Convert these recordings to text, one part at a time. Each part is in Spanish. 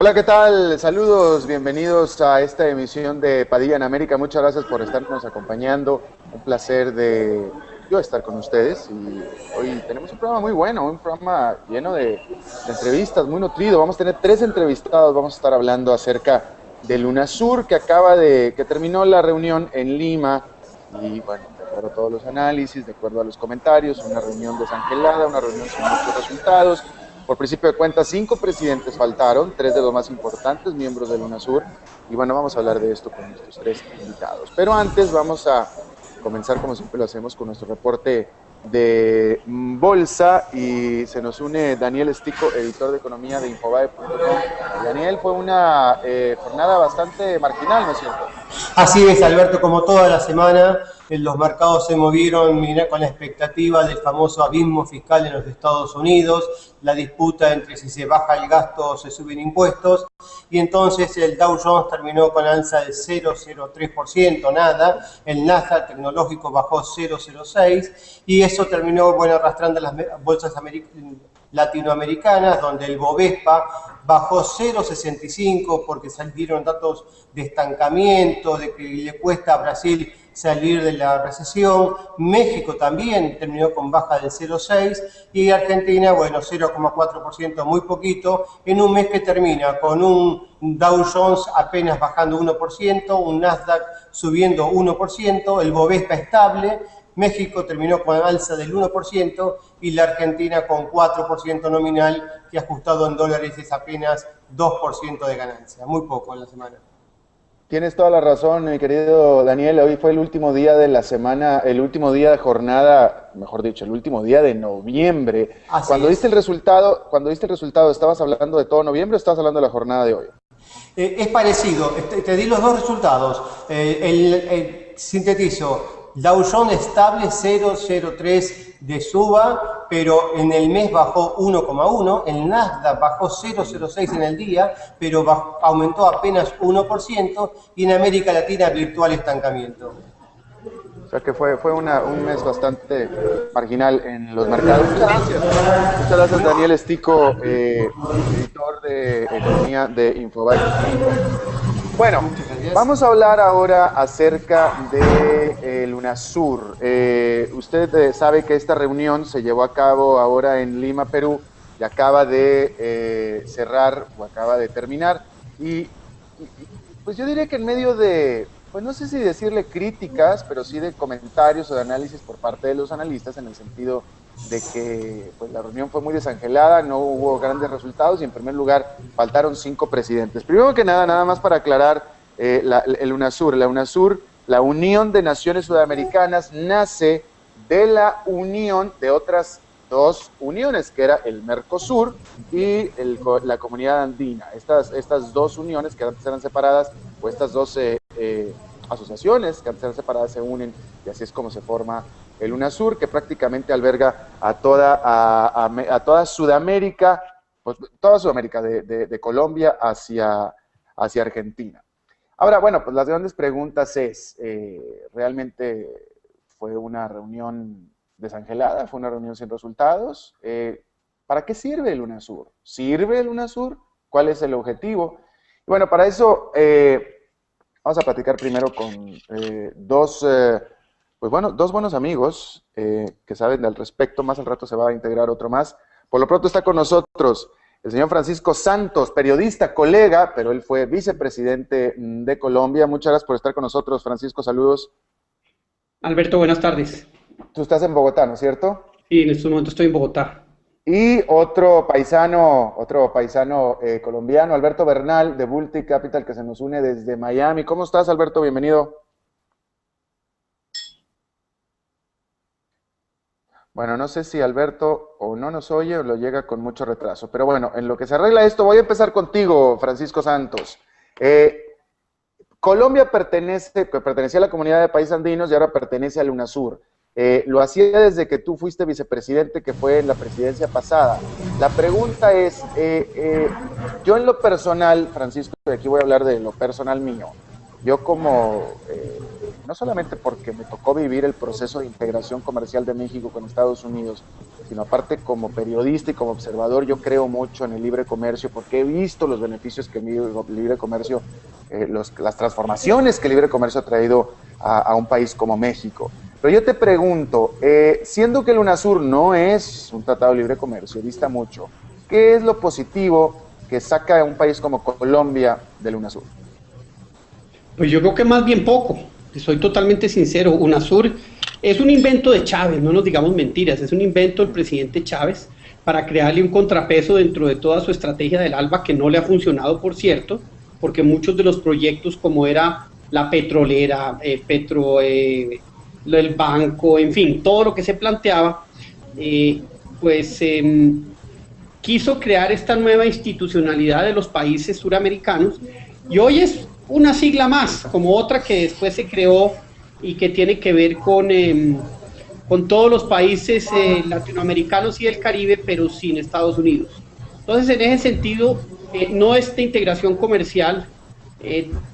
Hola, ¿qué tal? Saludos, bienvenidos a esta emisión de Padilla en América. Muchas gracias por estarnos acompañando. Un placer de yo estar con ustedes y hoy tenemos un programa muy bueno, un programa lleno de entrevistas, muy nutrido. Vamos a tener tres entrevistados, vamos a estar hablando acerca del UNASUR que terminó la reunión en Lima y bueno, de acuerdo a todos los análisis, de acuerdo a los comentarios, una reunión desangelada, una reunión sin muchos resultados. Por principio de cuentas, 5 presidentes faltaron, 3 de los más importantes miembros del UNASUR. Y bueno, vamos a hablar de esto con nuestros 3 invitados. Pero antes vamos a comenzar, como siempre lo hacemos, con nuestro reporte de bolsa. Y se nos une Daniel Estico, editor de economía de Infobae.com. Daniel, fue una jornada bastante marginal, ¿no es cierto? Así es, Alberto, como toda la semana, los mercados se movieron con la expectativa del famoso abismo fiscal en los Estados Unidos, la disputa entre si se baja el gasto o se suben impuestos, y entonces el Dow Jones terminó con alza de 0,03%, nada, el Nasdaq tecnológico bajó 0,06%, y eso terminó, arrastrando las bolsas latinoamericanas, donde el Bovespa bajó 0,65 porque salieron datos de estancamiento, de que le cuesta a Brasil salir de la recesión. México también terminó con baja del 0,6 y Argentina, 0,4%, muy poquito, en un mes que termina con un Dow Jones apenas bajando 1%, un Nasdaq subiendo 1%, el Bovespa estable. México terminó con alza del 1% y la Argentina con 4% nominal, que ajustado en dólares es apenas 2% de ganancia, muy poco en la semana. Tienes toda la razón, mi querido Daniel. Hoy fue el último día de la semana, el último día de jornada, mejor dicho, el último día de noviembre. Así Cuando es. diste el resultado, ¿estabas hablando de todo noviembre o estabas hablando de la jornada de hoy? Es parecido, te di los dos resultados. Sintetizo, Dow Jones estable 0,03 de suba, pero en el mes bajó 1,1, el Nasdaq bajó 0,06 en el día, pero aumentó apenas 1%, y en América Latina virtual estancamiento. O sea que fue un mes bastante marginal en los mercados. Muchas gracias Daniel Estico, editor de economía de Infobae. Bueno, vamos a hablar ahora acerca de UNASUR. Usted sabe que esta reunión se llevó a cabo ahora en Lima, Perú, y acaba de cerrar o acaba de terminar. Y pues yo diría que en medio de, pues no sé si decirle críticas, pero sí de comentarios o de análisis por parte de los analistas, en el sentido de que pues, la reunión fue muy desangelada, no hubo grandes resultados y en primer lugar faltaron 5 presidentes. Primero que nada, nada más para aclarar el UNASUR. La UNASUR, la Unión de Naciones Sudamericanas, nace de la unión de otras 2 uniones, que era el Mercosur y la Comunidad Andina. Estas 2 uniones que antes eran separadas, o estas 2 asociaciones que antes eran separadas, se unen y así es como se forma el UNASUR, que prácticamente alberga a toda Sudamérica, pues toda Sudamérica, de Colombia hacia Argentina. Ahora, bueno, pues las grandes preguntas es, ¿realmente fue una reunión desangelada? ¿Fue una reunión sin resultados? ¿Para qué sirve el UNASUR? ¿Sirve el UNASUR? ¿Cuál es el objetivo? Y bueno, para eso vamos a platicar primero con dos buenos amigos que saben al respecto. Más al rato se va a integrar otro más. Por lo pronto está con nosotros el señor Francisco Santos, periodista, colega, pero él fue vicepresidente de Colombia. Muchas gracias por estar con nosotros, Francisco. Saludos. Alberto, buenas tardes. Tú estás en Bogotá, ¿no es cierto? Sí, en este momento estoy en Bogotá. Y otro paisano colombiano, Alberto Bernal, de Bulti Capital, que se nos une desde Miami. ¿Cómo estás, Alberto? Bienvenido. Bueno, no sé si Alberto o no nos oye o lo llega con mucho retraso, pero bueno, en lo que se arregla esto, voy a empezar contigo, Francisco Santos. Colombia pertenecía a la comunidad de países andinos y ahora pertenece al UNASUR. Lo hacía desde que tú fuiste vicepresidente, que fue en la presidencia pasada. La pregunta es, yo en lo personal, Francisco, y aquí voy a hablar de lo personal mío, yo como no solamente porque me tocó vivir el proceso de integración comercial de México con Estados Unidos, sino aparte como periodista y como observador, yo creo mucho en el libre comercio porque he visto los beneficios que el libre comercio, las transformaciones que el libre comercio ha traído a un país como México. Pero yo te pregunto, siendo que el UNASUR no es un tratado de libre comercio, dista mucho, ¿qué es lo positivo que saca a un país como Colombia del UNASUR? Pues yo creo que más bien poco, soy totalmente sincero. UNASUR es un invento de Chávez, no nos digamos mentiras, es un invento del presidente Chávez para crearle un contrapeso dentro de toda su estrategia del ALBA, que no le ha funcionado, por cierto, porque muchos de los proyectos como era la petrolera, el banco, en fin, todo lo que se planteaba, pues quiso crear esta nueva institucionalidad de los países suramericanos y hoy es una sigla más, como otra que después se creó y que tiene que ver con todos los países latinoamericanos y del Caribe, pero sin Estados Unidos. Entonces, en ese sentido, no esta integración comercial,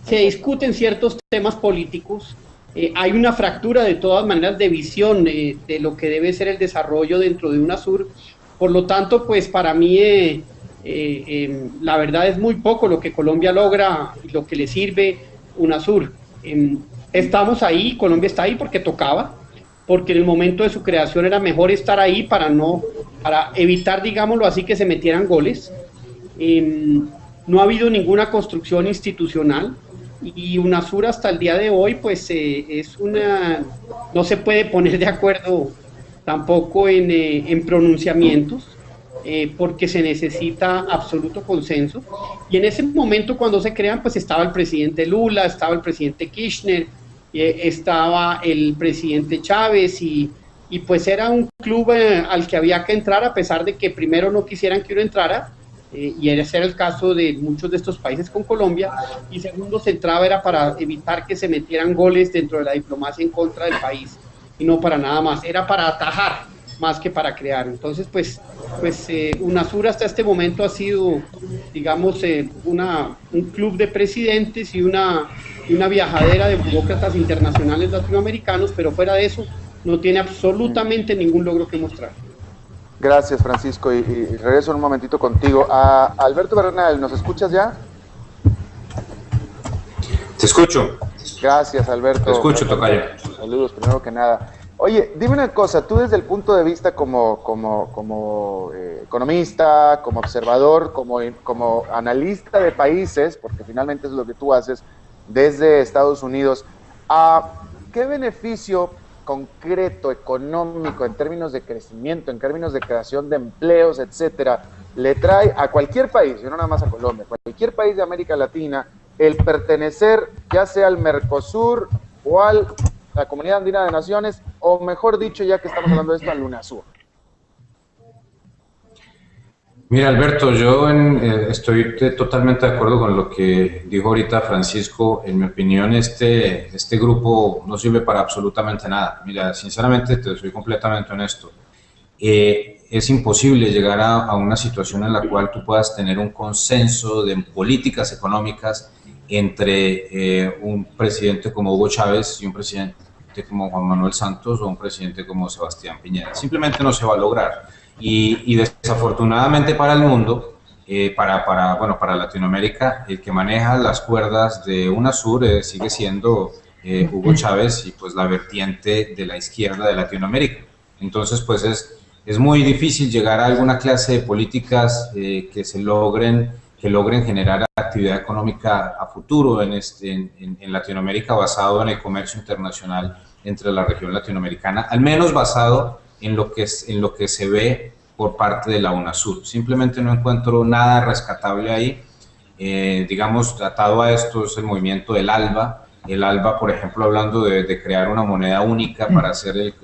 se discuten ciertos temas políticos, hay una fractura de todas maneras de visión de lo que debe ser el desarrollo dentro de UNASUR. Por lo tanto, pues para mí la verdad es muy poco lo que Colombia logra y lo que le sirve UNASUR. Estamos ahí, Colombia está ahí porque tocaba, porque en el momento de su creación era mejor estar ahí para evitar, digámoslo así, que se metieran goles. No ha habido ninguna construcción institucional y UNASUR hasta el día de hoy pues no se puede poner de acuerdo tampoco en pronunciamientos, porque se necesita absoluto consenso. Y en ese momento cuando se crean, pues estaba el presidente Lula, estaba el presidente Kirchner, estaba el presidente Chávez y pues era un club al que había que entrar, a pesar de que primero no quisieran que uno entrara, y ese era el caso de muchos de estos países con Colombia, y segundo se entraba era para evitar que se metieran goles dentro de la diplomacia en contra del país, y no para nada más, era para atajar más que para crear. Entonces, pues UNASUR hasta este momento ha sido, digamos, un club de presidentes y una viajadera de burócratas internacionales latinoamericanos, pero fuera de eso no tiene absolutamente ningún logro que mostrar. Gracias, Francisco, y regreso en un momentito contigo. Alberto Bernal, ¿nos escuchas ya? Te escucho. Gracias, Alberto. Te escucho, tocayo. Saludos, primero que nada. Oye, dime una cosa, tú desde el punto de vista como economista, como observador, como analista de países, porque finalmente es lo que tú haces desde Estados Unidos, ¿qué beneficio concreto, económico, en términos de crecimiento, en términos de creación de empleos, etcétera, le trae a cualquier país, y no nada más a Colombia, cualquier país de América Latina, el pertenecer ya sea al Mercosur o a la Comunidad Andina de Naciones, o mejor dicho, ya que estamos hablando de esto, al UNASUR? Mira, Alberto, yo estoy totalmente de acuerdo con lo que dijo ahorita Francisco. En mi opinión, este grupo no sirve para absolutamente nada. Mira, sinceramente, te soy completamente honesto. Es imposible llegar a una situación en la cual tú puedas tener un consenso de políticas económicas entre un presidente como Hugo Chávez y un presidente como Juan Manuel Santos o un presidente como Sebastián Piñera. Simplemente no se va a lograr. Y desafortunadamente para el mundo, para Latinoamérica, el que maneja las cuerdas de UNASUR sigue siendo Hugo Chávez y pues la vertiente de la izquierda de Latinoamérica. Entonces pues es muy difícil llegar a alguna clase de políticas que logren generar actividad económica a futuro en Latinoamérica, basado en el comercio internacional entre la región latinoamericana, al menos basado en lo que se ve por parte de la UNASUR. Simplemente no encuentro nada rescatable ahí. Digamos, atado a esto es el movimiento del ALBA. El ALBA, por ejemplo, hablando de crear una moneda única para hacer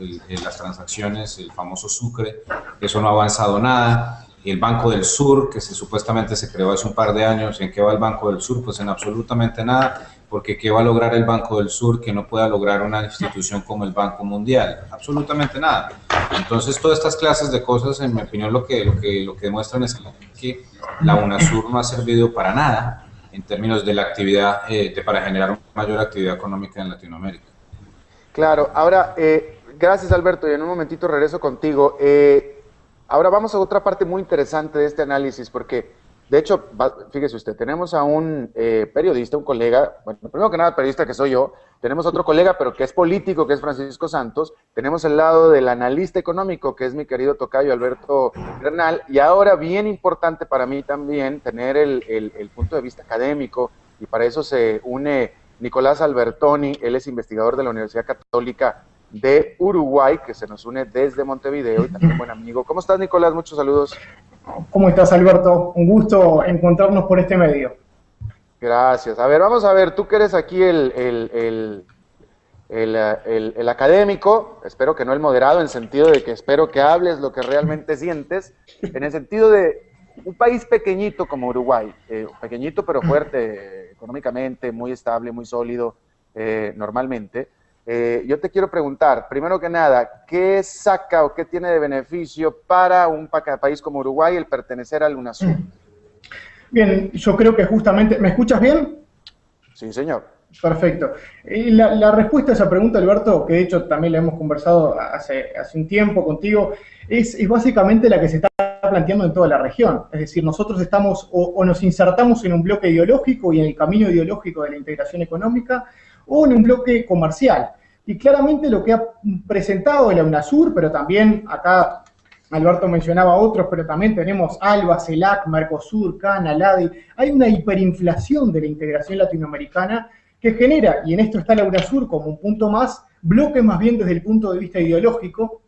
las transacciones, el famoso Sucre, eso no ha avanzado nada. El Banco del Sur, que supuestamente se creó hace un par de años, ¿en qué va el Banco del Sur? Pues en absolutamente nada, porque ¿qué va a lograr el Banco del Sur que no pueda lograr una institución como el Banco Mundial? Absolutamente nada. Entonces, todas estas clases de cosas, en mi opinión, lo que demuestran es que la UNASUR no ha servido para nada en términos de la actividad, para generar mayor actividad económica en Latinoamérica. Claro, ahora, gracias Alberto, y en un momentito regreso contigo. Ahora vamos a otra parte muy interesante de este análisis, porque de hecho, fíjese usted, tenemos a un periodista, un colega, bueno, primero que nada periodista que soy yo, tenemos otro colega, pero que es político, que es Francisco Santos, tenemos el lado del analista económico, que es mi querido tocayo Alberto Bernal, y ahora bien importante para mí también tener el punto de vista académico, y para eso se une Nicolás Albertoni, él es investigador de la Universidad Católica de Uruguay, que se nos une desde Montevideo, y también buen amigo. ¿Cómo estás, Nicolás? Muchos saludos. ¿Cómo estás, Alberto? Un gusto encontrarnos por este medio. Gracias. A ver, vamos a ver, tú que eres aquí el académico, espero que no el moderado, en sentido de que espero que hables lo que realmente sientes, en el sentido de un país pequeñito como Uruguay, pequeñito pero fuerte económicamente, muy estable, muy sólido normalmente. Yo te quiero preguntar, primero que nada, ¿qué saca o qué tiene de beneficio para un país como Uruguay el pertenecer al UNASUR? Bien, yo creo que justamente... ¿Me escuchas bien? Sí, señor. Perfecto. La respuesta a esa pregunta, Alberto, que de hecho también la hemos conversado hace un tiempo contigo, es básicamente la que se está planteando en toda la región. Es decir, nosotros estamos o nos insertamos en un bloque ideológico y en el camino ideológico de la integración económica, o en un bloque comercial. Y claramente lo que ha presentado la UNASUR, pero también acá Alberto mencionaba otros, pero también tenemos ALBA, CELAC, Mercosur, CANA, LADI, hay una hiperinflación de la integración latinoamericana que genera, y en esto está la UNASUR como un punto más, bloques más bien desde el punto de vista ideológico,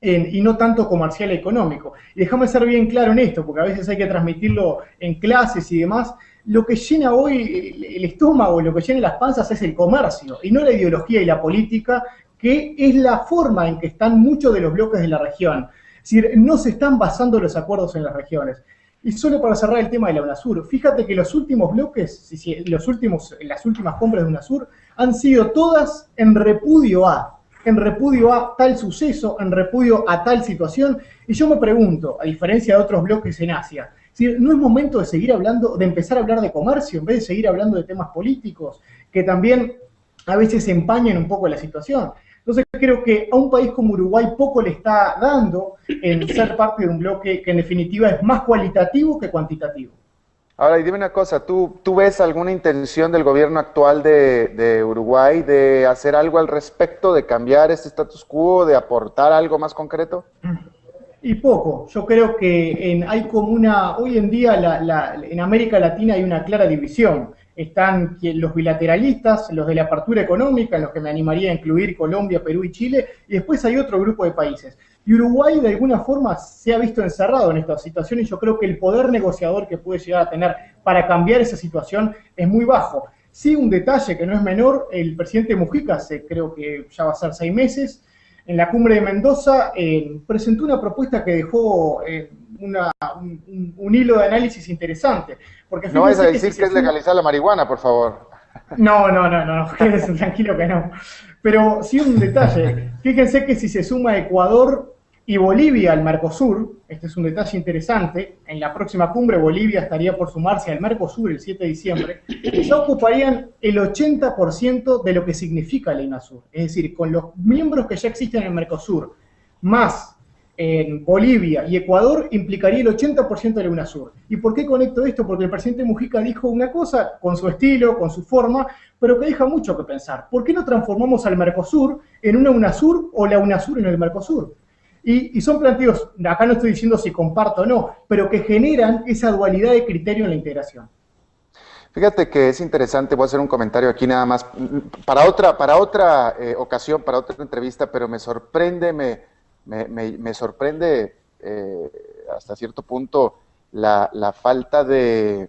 y no tanto comercial y económico. Y déjame ser bien claro en esto, porque a veces hay que transmitirlo en clases y demás. Lo que llena hoy el estómago, lo que llena las panzas es el comercio, y no la ideología y la política, que es la forma en que están muchos de los bloques de la región. Es decir, no se están basando los acuerdos en las regiones. Y solo para cerrar el tema de la UNASUR, fíjate que los últimos bloques, las últimas compras de UNASUR, han sido todas en repudio a tal suceso, en repudio a tal situación, y yo me pregunto, a diferencia de otros bloques en Asia, si no es momento de seguir hablando, de empezar a hablar de comercio, en vez de seguir hablando de temas políticos, que también a veces empañan un poco la situación. Entonces creo que a un país como Uruguay poco le está dando en ser parte de un bloque que en definitiva es más cualitativo que cuantitativo. Ahora, y dime una cosa, ¿tú ves alguna intención del gobierno actual de Uruguay de hacer algo al respecto, de cambiar este status quo, de aportar algo más concreto? Y poco. Yo creo que hay como hoy en día en América Latina hay una clara división. Están los bilateralistas, los de la apertura económica, en los que me animaría a incluir Colombia, Perú y Chile, y después hay otro grupo de países. Y Uruguay de alguna forma se ha visto encerrado en esta situación, y yo creo que el poder negociador que puede llegar a tener para cambiar esa situación es muy bajo. Sí, un detalle que no es menor, el presidente Mujica, creo que ya va a ser 6 meses, en la cumbre de Mendoza presentó una propuesta que dejó un hilo de análisis interesante. Porque no vais a decir que es legalizar la marihuana, por favor. No, quédese tranquilo que no. Pero sí un detalle, fíjense que si se suma Ecuador y Bolivia al Mercosur, este es un detalle interesante, en la próxima cumbre Bolivia estaría por sumarse al Mercosur el 7 de diciembre, ya ocuparían el 80% de lo que significa la UNASUR. Es decir, con los miembros que ya existen en el Mercosur, más en Bolivia y Ecuador, implicaría el 80% de la UNASUR. ¿Y por qué conecto esto? Porque el presidente Mujica dijo una cosa con su estilo, con su forma, pero que deja mucho que pensar. ¿Por qué no transformamos al Mercosur en una UNASUR o la UNASUR en el Mercosur? Y son planteos, acá no estoy diciendo si comparto o no, pero que generan esa dualidad de criterio en la integración. Fíjate que es interesante, voy a hacer un comentario aquí nada más, para otra ocasión, para otra entrevista, pero me sorprende, me sorprende hasta cierto punto la falta de,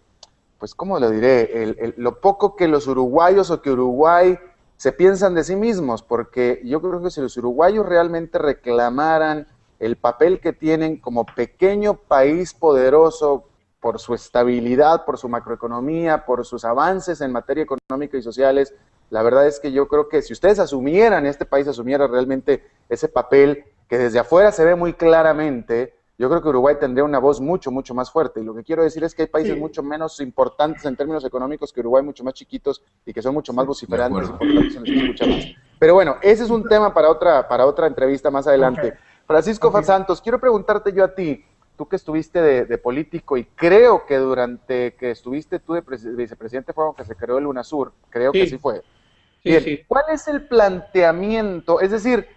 pues, ¿cómo lo diré? Lo poco que los uruguayos o que Uruguay se piensan de sí mismos, porque yo creo que si los uruguayos realmente reclamaran el papel que tienen como pequeño país poderoso por su estabilidad, por su macroeconomía, por sus avances en materia económica y sociales, la verdad es que yo creo que si ustedes asumieran, este país asumiera realmente ese papel que desde afuera se ve muy claramente, yo creo que Uruguay tendría una voz mucho más fuerte. Y lo que quiero decir es que hay países mucho menos importantes en términos económicos que Uruguay, mucho más chiquitos y que son mucho más vociferantes y por tanto se les escucha más. Pero bueno, ese es un tema para otra entrevista más adelante. Okay. Francisco Santos, quiero preguntarte yo a ti, tú que estuviste de político y creo que durante que estuviste tú de vicepresidente fue cuando se creó el UNASUR, creo que así fue. Bien, Sí. ¿cuál es el planteamiento? Es decir,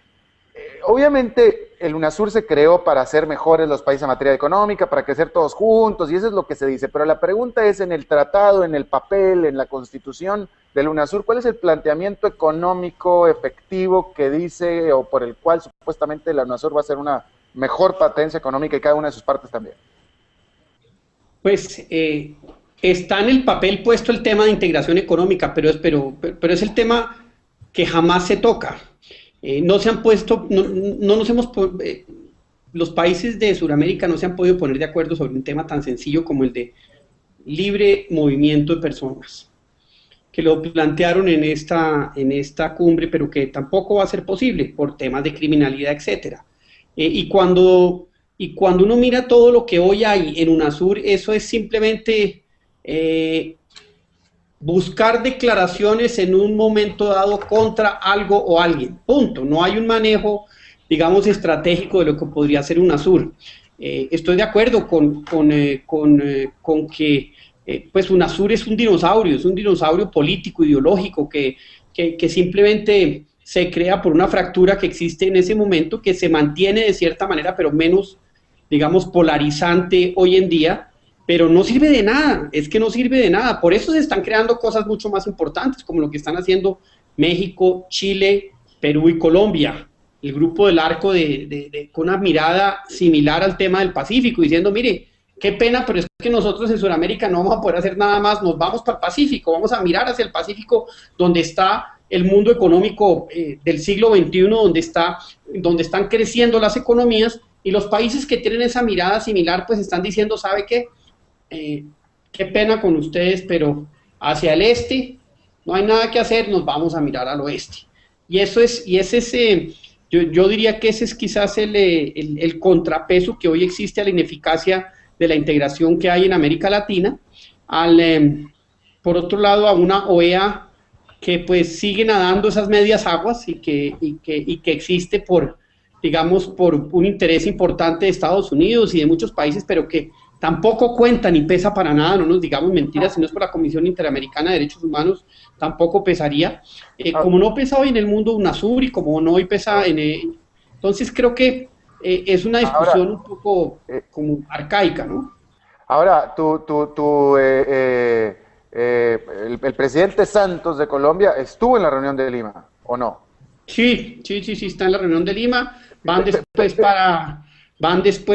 obviamente el UNASUR se creó para hacer mejores los países en materia económica, para crecer todos juntos, y eso es lo que se dice, pero la pregunta es en el tratado, en el papel, en la constitución del UNASUR, ¿cuál es el planteamiento económico efectivo que dice o por el cual supuestamente la UNASUR va a ser una mejor potencia económica y cada una de sus partes también? Pues está en el papel puesto el tema de integración económica, pero es el tema que jamás se toca. No se han puesto, no nos hemos, los países de Sudamérica no se han podido poner de acuerdo sobre un tema tan sencillo como el de libre movimiento de personas, que lo plantearon en esta cumbre, pero que tampoco va a ser posible por temas de criminalidad, etcétera. Y cuando uno mira todo lo que hoy hay en UNASUR, eso es simplemente buscar declaraciones en un momento dado contra algo o alguien, punto. No hay un manejo, digamos, estratégico de lo que podría ser UNASUR. Estoy de acuerdo con que pues UNASUR es un dinosaurio político, ideológico, que simplemente se crea por una fractura que existe en ese momento, que se mantiene de cierta manera, pero menos, digamos, polarizante hoy en día, pero no sirve de nada, es que no sirve de nada. Por eso se están creando cosas mucho más importantes, como lo que están haciendo México, Chile, Perú y Colombia, el grupo del Arco con una mirada similar al tema del Pacífico, diciendo, mire, qué pena, pero es que nosotros en Sudamérica no vamos a poder hacer nada más, nos vamos para el Pacífico, vamos a mirar hacia el Pacífico, donde está el mundo económico del siglo XXI, donde están creciendo las economías, y los países que tienen esa mirada similar, pues están diciendo, ¿sabe qué? Qué pena con ustedes, pero hacia el este no hay nada que hacer, nos vamos a mirar al oeste. Y yo diría que ese es quizás el contrapeso que hoy existe a la ineficacia de la integración que hay en América Latina, por otro lado, a una OEA que pues sigue nadando esas medias aguas y que existe por un interés importante de Estados Unidos y de muchos países, pero que tampoco cuenta ni pesa para nada, no nos digamos mentiras, si no es por la Comisión Interamericana de Derechos Humanos, tampoco pesaría, como no pesa hoy en el mundo UNASUR y como no hoy pesa entonces creo que es una discusión un poco como arcaica, ¿no? Ahora, el presidente Santos de Colombia estuvo en la reunión de Lima, ¿o no? Sí, está en la reunión de Lima, van después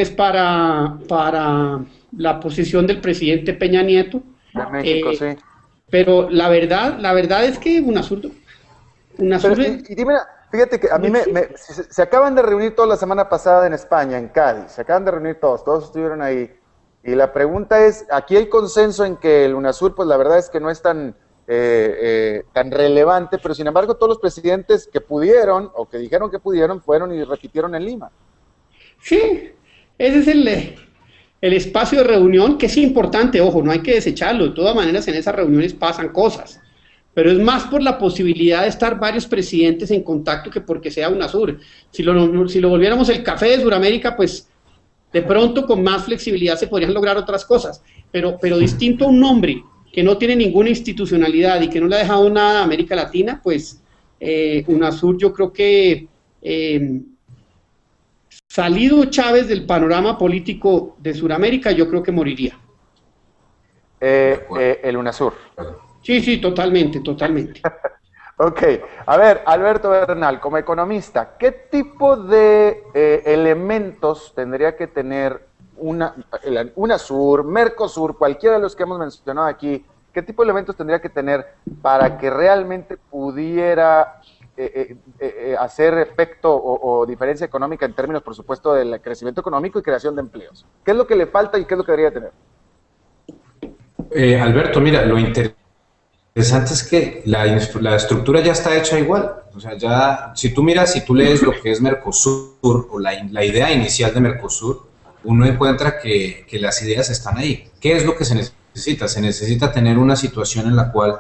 para la posición del presidente Peña Nieto. De México, sí. Pero la verdad es que UNASUR y dime, fíjate que a mí se acaban de reunir toda la semana pasada en España, en Cádiz, se acaban de reunir todos estuvieron ahí, y la pregunta es, aquí hay consenso en que el UNASUR, pues la verdad es que no es tan relevante, pero sin embargo todos los presidentes que pudieron, o que dijeron que pudieron, fueron y repitieron en Lima. Sí, ese es el espacio de reunión, que es importante, ojo, no hay que desecharlo, de todas maneras en esas reuniones pasan cosas, pero es más por la posibilidad de estar varios presidentes en contacto que porque sea UNASUR. Si lo volviéramos el café de Sudamérica, pues de pronto con más flexibilidad se podrían lograr otras cosas, pero distinto a un nombre que no tiene ninguna institucionalidad y que no le ha dejado nada a América Latina, pues UNASUR yo creo que salido Chávez del panorama político de Sudamérica, yo creo que moriría. El UNASUR. Sí, totalmente. Ok, a ver, Alberto Bernal, como economista, ¿qué tipo de elementos tendría que tener UNASUR, Mercosur, cualquiera de los que hemos mencionado aquí, qué tipo de elementos tendría que tener para que realmente pudiera hacer efecto o diferencia económica en términos, por supuesto, del crecimiento económico y creación de empleos? ¿Qué es lo que le falta y qué es lo que debería tener? Alberto, mira, lo interesante es que la estructura ya está hecha igual. O sea, ya, si tú lees lo que es Mercosur o la idea inicial de Mercosur, uno encuentra que las ideas están ahí. ¿Qué es lo que se necesita? Se necesita tener una situación en la cual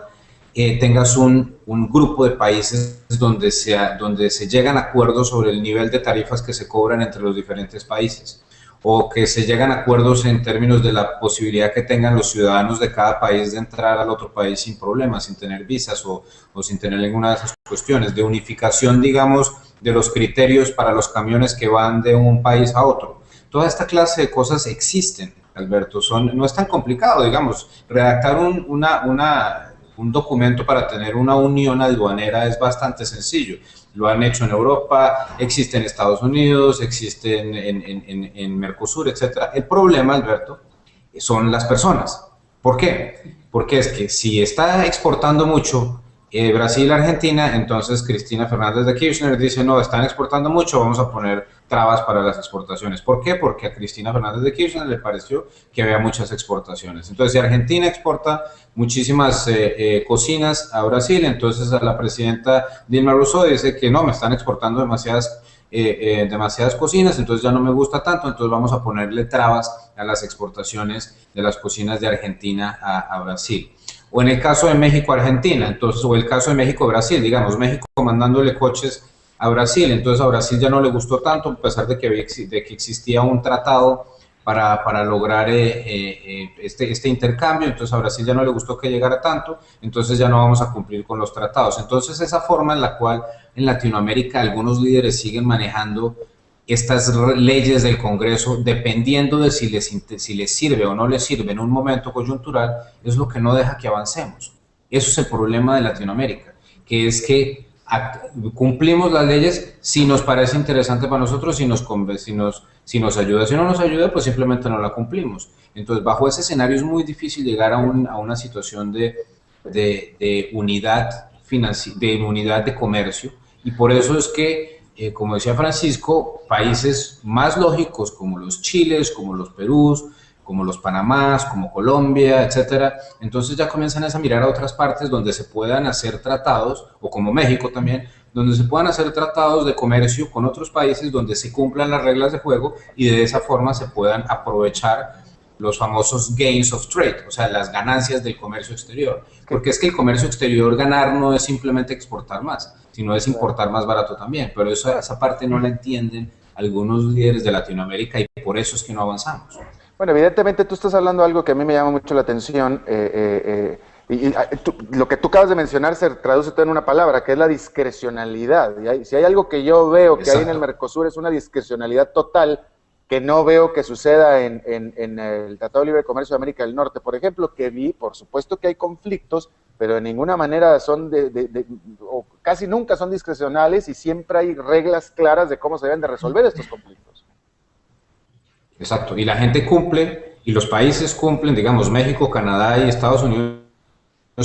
tengas un grupo de países donde se llegan a acuerdos sobre el nivel de tarifas que se cobran entre los diferentes países, o que se llegan a acuerdos en términos de la posibilidad que tengan los ciudadanos de cada país de entrar al otro país sin problemas, sin tener visas o sin tener ninguna de esas cuestiones, de unificación, digamos, de los criterios para los camiones que van de un país a otro. Toda esta clase de cosas existen, Alberto, no es tan complicado, digamos, redactar un documento para tener una unión aduanera es bastante sencillo. Lo han hecho en Europa, existe en Estados Unidos, existe en Mercosur, etc. El problema, Alberto, son las personas. ¿Por qué? Porque es que si está exportando mucho Brasil, Argentina, entonces Cristina Fernández de Kirchner dice, no, están exportando mucho, vamos a poner trabas para las exportaciones. ¿Por qué? Porque a Cristina Fernández de Kirchner le pareció que había muchas exportaciones. Entonces, si Argentina exporta muchísimas cocinas a Brasil, entonces a la presidenta Dilma Rousseff dice que no, me están exportando demasiadas cocinas, entonces ya no me gusta tanto, entonces vamos a ponerle trabas a las exportaciones de las cocinas de Argentina a Brasil. O en el caso de México-Argentina, entonces, o el caso de México-Brasil, digamos, México mandándole coches a Brasil, entonces a Brasil ya no le gustó tanto, a pesar de que existía un tratado para lograr este intercambio, entonces a Brasil ya no le gustó que llegara tanto, entonces ya no vamos a cumplir con los tratados. Entonces esa forma en la cual en Latinoamérica algunos líderes siguen manejando estas leyes del Congreso, dependiendo de si les sirve o no les sirve en un momento coyuntural, es lo que no deja que avancemos. Eso es el problema de Latinoamérica, que es que cumplimos las leyes si nos parece interesante para nosotros, si nos ayuda. Si no nos ayuda, pues simplemente no la cumplimos. Entonces, bajo ese escenario es muy difícil llegar a una situación de unidad de comercio, y por eso es que como decía Francisco, países más lógicos como los Chiles, como los Perús, como los Panamás, como Colombia, etcétera, entonces ya comienzan a mirar a otras partes donde se puedan hacer tratados, o como México también, donde se puedan hacer tratados de comercio con otros países donde se cumplan las reglas de juego y de esa forma se puedan aprovechar los famosos gains of trade, o sea, las ganancias del comercio exterior. Porque es que el comercio exterior ganar no es simplemente exportar más, sino es importar más barato también. Pero esa parte no la entienden algunos líderes de Latinoamérica y por eso es que no avanzamos. Bueno, evidentemente tú estás hablando de algo que a mí me llama mucho la atención. Lo que tú acabas de mencionar se traduce todo en una palabra, que es la discrecionalidad. Si hay algo que yo veo que hay en el Mercosur es una discrecionalidad total, que no veo que suceda en el Tratado de Libre Comercio de América del Norte, por ejemplo, que vi, por supuesto que hay conflictos, pero de ninguna manera son o casi nunca son discrecionales y siempre hay reglas claras de cómo se deben de resolver estos conflictos. Exacto, y la gente cumple, y los países cumplen, digamos, México, Canadá y Estados Unidos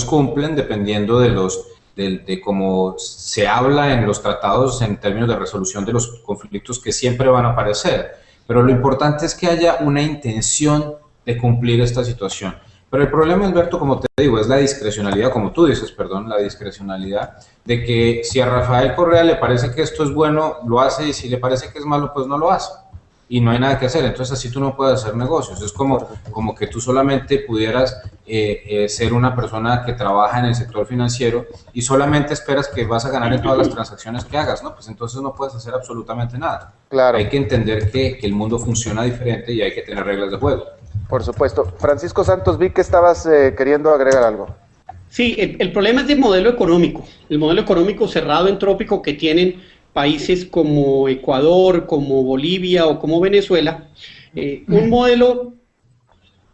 cumplen dependiendo de cómo se habla en los tratados en términos de resolución de los conflictos que siempre van a aparecer. Pero lo importante es que haya una intención de cumplir esta situación. Pero el problema, Alberto, como te digo, es la discrecionalidad, como tú dices, perdón, la discrecionalidad, de que si a Rafael Correa le parece que esto es bueno, lo hace, y si le parece que es malo, pues no lo hace. Y no hay nada que hacer, entonces así tú no puedes hacer negocios. Es como que tú solamente pudieras ser una persona que trabaja en el sector financiero y solamente esperas que vas a ganar en todas las transacciones que hagas, ¿no? Pues entonces no puedes hacer absolutamente nada. Claro. Hay que entender que el mundo funciona diferente y hay que tener reglas de juego. Por supuesto. Francisco Santos, vi que estabas queriendo agregar algo. Sí, el problema es del modelo económico, el modelo económico cerrado entrópico que tienen países como Ecuador, como Bolivia o como Venezuela, un modelo,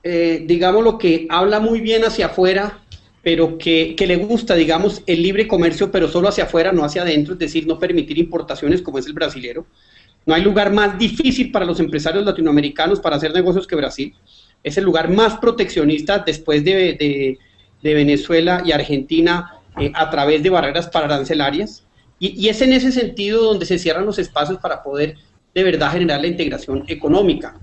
digamos, lo que habla muy bien hacia afuera, pero que le gusta, digamos, el libre comercio, pero solo hacia afuera, no hacia adentro, es decir, no permitir importaciones como es el brasilero. No hay lugar más difícil para los empresarios latinoamericanos para hacer negocios que Brasil. Es el lugar más proteccionista después de Venezuela y Argentina a través de barreras pararancelarias. Y es en ese sentido donde se cierran los espacios para poder de verdad generar la integración económica.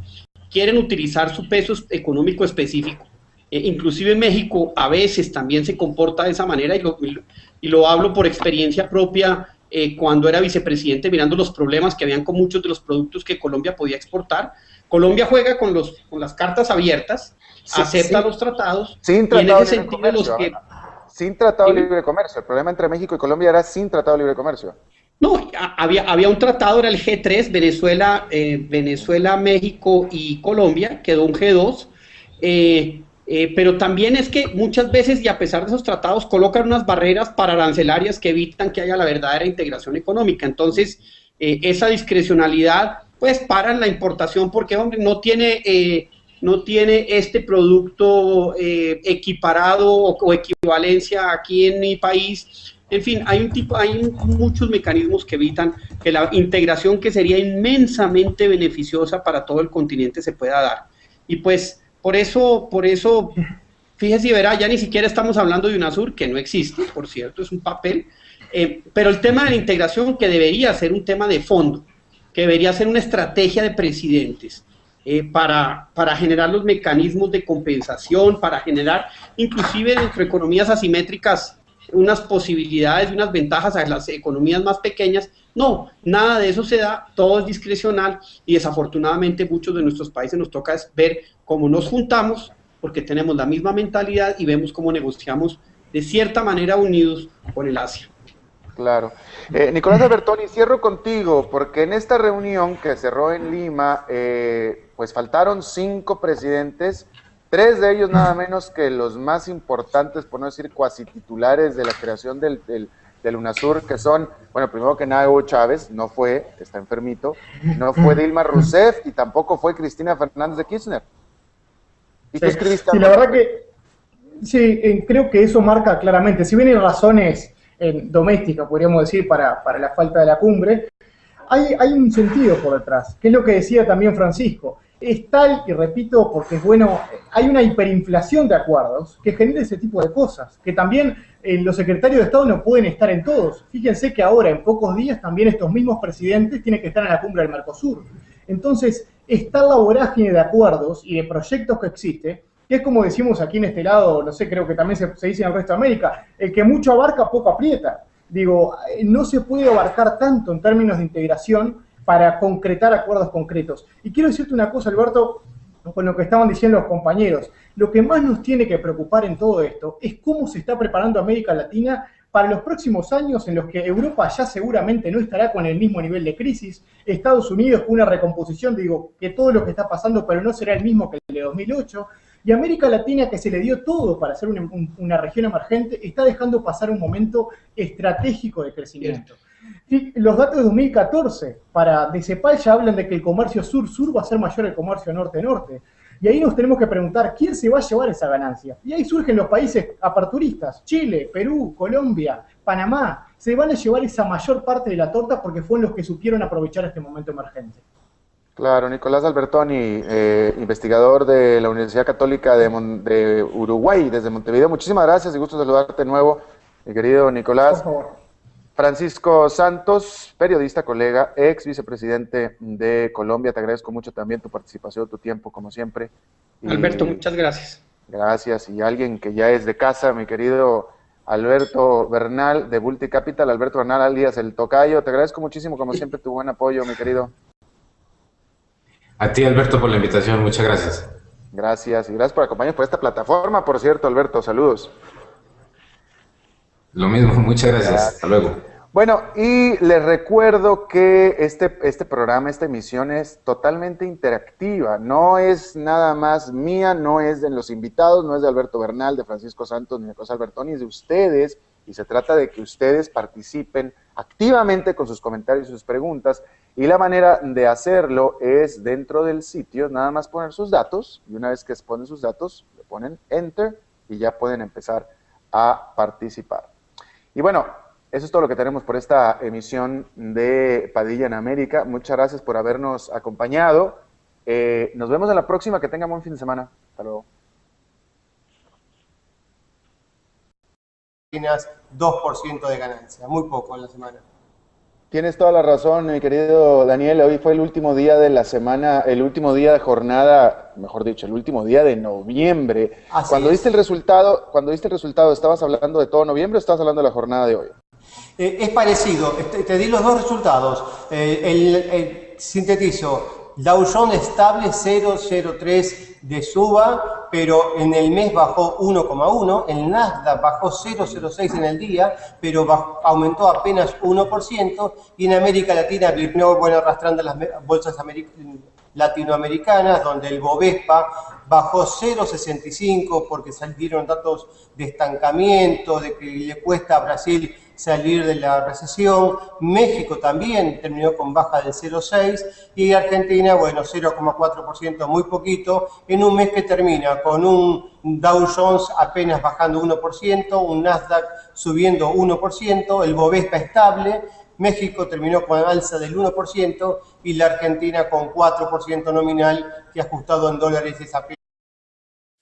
Quieren utilizar su peso económico específico. Inclusive México a veces también se comporta de esa manera y lo hablo por experiencia propia cuando era vicepresidente, mirando los problemas que habían con muchos de los productos que Colombia podía exportar. Colombia juega con las cartas abiertas, acepta los tratados, sin y en ese sentido los que... sin tratado de ¿Sí? libre comercio. El problema entre México y Colombia era sin tratado de libre comercio. No, había un tratado, era el G3, Venezuela, México y Colombia, quedó un G2, pero también es que muchas veces, y a pesar de esos tratados, colocan unas barreras pararancelarias que evitan que haya la verdadera integración económica. Entonces, esa discrecionalidad, pues, para la importación, porque, hombre, no tiene este producto equiparado o equivalencia aquí en mi país. En fin, hay muchos mecanismos que evitan que la integración, que sería inmensamente beneficiosa para todo el continente, se pueda dar. Y pues por eso, fíjese y verá, ya ni siquiera estamos hablando de UNASUR, que no existe, por cierto, es un papel, pero el tema de la integración, que debería ser un tema de fondo, que debería ser una estrategia de presidentes, para generar los mecanismos de compensación, para generar inclusive dentro de economías asimétricas unas posibilidades y unas ventajas a las economías más pequeñas. No, nada de eso se da, todo es discrecional, y desafortunadamente muchos de nuestros países nos toca ver cómo nos juntamos, porque tenemos la misma mentalidad y vemos cómo negociamos de cierta manera unidos con el Asia. Claro. Nicolás Albertoni, cierro contigo, porque en esta reunión que cerró en Lima, pues faltaron 5 presidentes, 3 de ellos nada menos que los más importantes, por no decir cuasi titulares de la creación del UNASUR, que son, bueno, primero que nada Hugo Chávez, no fue, está enfermito, no fue Dilma Rousseff y tampoco fue Cristina Fernández de Kirchner. ¿Y tú escribiste? Sí, la verdad que sí, creo que eso marca claramente, si bien hay razones domésticas, podríamos decir, para la falta de la cumbre, hay un sentido por detrás, que es lo que decía también Francisco. Es tal, y repito, porque es bueno, hay una hiperinflación de acuerdos que genera ese tipo de cosas, que también los secretarios de Estado no pueden estar en todos. Fíjense que ahora, en pocos días, también estos mismos presidentes tienen que estar en la cumbre del Mercosur. Entonces, está la vorágine de acuerdos y de proyectos que existe, que es como decimos aquí en este lado, no sé, creo que también se dice en el resto de América, el que mucho abarca, poco aprieta. Digo, no se puede abarcar tanto en términos de integración para concretar acuerdos concretos. Y quiero decirte una cosa, Alberto, con lo que estaban diciendo los compañeros. Lo que más nos tiene que preocupar en todo esto es cómo se está preparando América Latina para los próximos años, en los que Europa ya seguramente no estará con el mismo nivel de crisis, Estados Unidos con una recomposición, digo, que todo lo que está pasando, pero no será el mismo que el de 2008, y América Latina, que se le dio todo para ser una región emergente, está dejando pasar un momento estratégico de crecimiento. Los datos de 2014 de CEPAL ya hablan de que el comercio sur-sur va a ser mayor al comercio norte-norte. Y ahí nos tenemos que preguntar, ¿quién se va a llevar esa ganancia? Y ahí surgen los países aperturistas, Chile, Perú, Colombia, Panamá, se van a llevar esa mayor parte de la torta porque fueron los que supieron aprovechar este momento emergente. Claro, Nicolás Albertoni, investigador de la Universidad Católica de Uruguay, desde Montevideo. Muchísimas gracias y gusto saludarte de nuevo, mi querido Nicolás. Por favor. Francisco Santos, periodista, colega, ex vicepresidente de Colombia. Te agradezco mucho también tu participación, tu tiempo, como siempre. Alberto, muchas gracias. Gracias. Y alguien que ya es de casa, mi querido Alberto Bernal, de Bulti Capital. Alberto Bernal, alias El Tocayo. Te agradezco muchísimo, como siempre, tu buen apoyo, mi querido. A ti, Alberto, por la invitación. Muchas gracias. Gracias. Y gracias por acompañarnos por esta plataforma, por cierto, Alberto. Saludos. Lo mismo, muchas gracias. Hasta luego. Bueno, y les recuerdo que este programa, esta emisión es totalmente interactiva, no es nada más mía, no es de los invitados, no es de Alberto Bernal, de Francisco Santos, ni de Nicolás Albertoni, es de ustedes, y se trata de que ustedes participen activamente con sus comentarios y sus preguntas, y la manera de hacerlo es dentro del sitio, nada más poner sus datos, y una vez que ponen sus datos, le ponen Enter, y ya pueden empezar a participar. Y bueno, eso es todo lo que tenemos por esta emisión de Padilla en América. Muchas gracias por habernos acompañado. Nos vemos en la próxima. Que tengan buen fin de semana. Hasta luego. 2% de ganancia, muy poco en la semana. Tienes toda la razón, mi querido Daniel. Hoy fue el último día de la semana, el último día de jornada, mejor dicho, el último día de noviembre. Cuando diste el resultado, ¿estabas hablando de todo noviembre o estabas hablando de la jornada de hoy? Es parecido, te di los dos resultados. Sintetizo, Dow Jones estable 0,03 de suba, pero en el mes bajó 1,1, el Nasdaq bajó 0,06 en el día, pero aumentó apenas 1%, y en América Latina vino, bueno, arrastrando las bolsas latinoamericanas, donde el Bovespa bajó 0,65 porque salieron datos de estancamiento, de que le cuesta a Brasil salir de la recesión. México también terminó con baja del 0,6 y Argentina, bueno, 0,4%, muy poquito, en un mes que termina con un Dow Jones apenas bajando 1%, un Nasdaq subiendo 1%, el Bovespa estable. México terminó con alza del 1% y la Argentina con 4% nominal, que ajustado en dólares es apenas.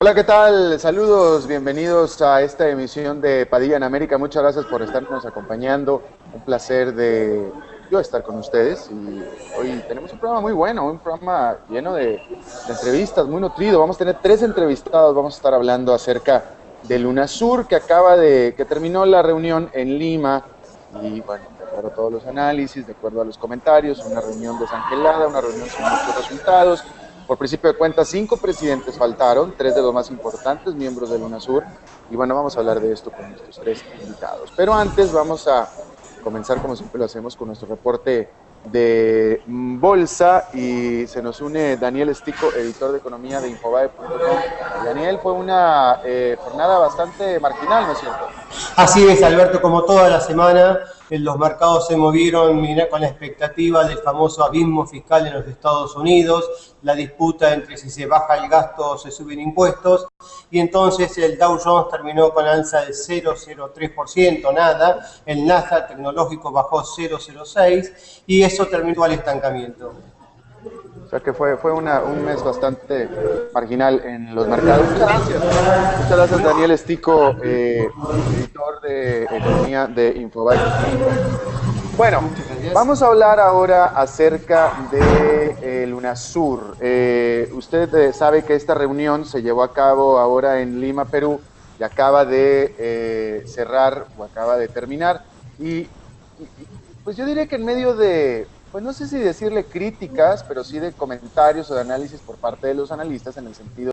Hola, ¿qué tal? Saludos, bienvenidos a esta emisión de Padilla en América. Muchas gracias por estarnos acompañando. Un placer de yo estar con ustedes. Y hoy tenemos un programa muy bueno, un programa lleno de entrevistas, muy nutrido. Vamos a tener 3 entrevistados. Vamos a estar hablando acerca del UNASUR, que terminó la reunión en Lima. Y bueno, de acuerdo a todos los análisis, de acuerdo a los comentarios, una reunión desangelada, una reunión sin muchos resultados. Por principio de cuentas, 5 presidentes faltaron, 3 de los más importantes miembros del UNASUR. Y bueno, vamos a hablar de esto con nuestros 3 invitados. Pero antes vamos a comenzar, como siempre lo hacemos, con nuestro reporte de bolsa. Y se nos une Daniel Estico, editor de economía de Infobae.com. Daniel, fue una jornada bastante marginal, ¿no es cierto? Así es, Alberto, como toda la semana, los mercados se movieron con la expectativa del famoso abismo fiscal en los Estados Unidos, la disputa entre si se baja el gasto o se suben impuestos, y entonces el Dow Jones terminó con alza de 0,03%, nada, el Nasdaq tecnológico bajó 0,06 y eso terminó al estancamiento. O sea que fue un mes bastante marginal en los mercados. Muchas gracias Daniel Estico, editor de economía de Infobae. Bueno, vamos a hablar ahora acerca de UNASUR. Usted sabe que esta reunión se llevó a cabo ahora en Lima, Perú, y acaba de cerrar o acaba de terminar. Y pues yo diría que en medio de, pues no sé si decirle críticas, pero sí de comentarios o de análisis por parte de los analistas, en el sentido